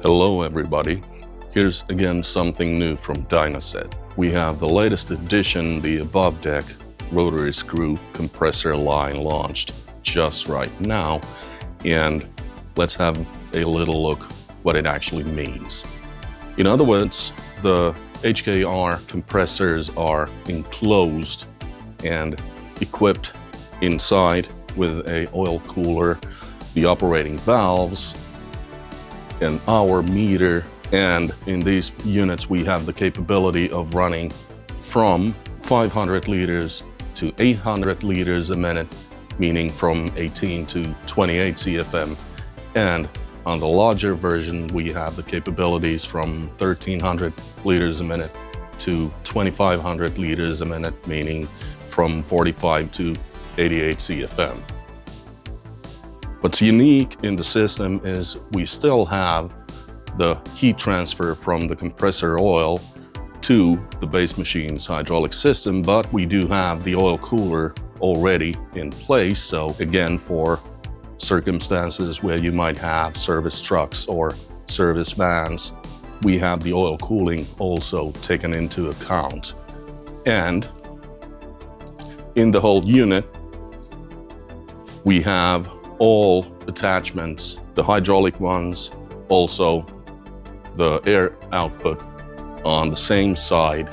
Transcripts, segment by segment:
Hello everybody, here's again something new from DYNASET. We have the latest edition, the above deck rotary screw compressor line launched just right now, and let's have a little look what it actually means. In other words, the HKR compressors are enclosed and equipped inside with a oil cooler, the operating valves, an hour meter, and in these units we have the capability of running from 500 liters to 800 liters a minute, meaning from 18 to 28 CFM. And on the larger version we have the capabilities from 1300 liters a minute to 2500 liters a minute, meaning from 45 to 88 CFM. What's unique in the system is we still have the heat transfer from the compressor oil to the base machine's hydraulic system, but we do have the oil cooler already in place. So again, for circumstances where you might have service trucks or service vans, we have the oil cooling also taken into account. And in the whole unit, we have all attachments, the hydraulic ones, also the air output on the same side.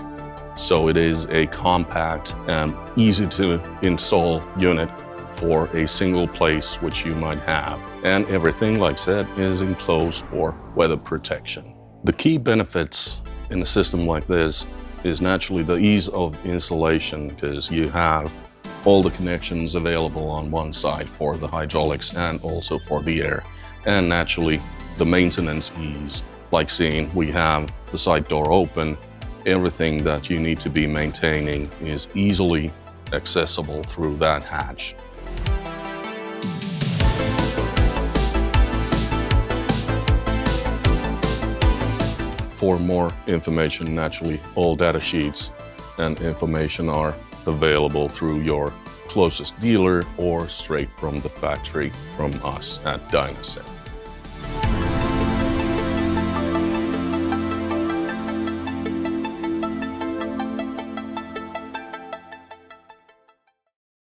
So it is a compact and easy to install unit for a single place which you might have. And everything, like I said, is enclosed for weather protection. The key benefits in a system like this is naturally the ease of installation, because you have all the connections available on one side for the hydraulics and also for the air. And naturally, the maintenance ease. Like seeing, we have the side door open. Everything that you need to be maintaining is easily accessible through that hatch. For more information, naturally, all data sheets and information are available through your closest dealer or straight from the factory from us at DYNASET.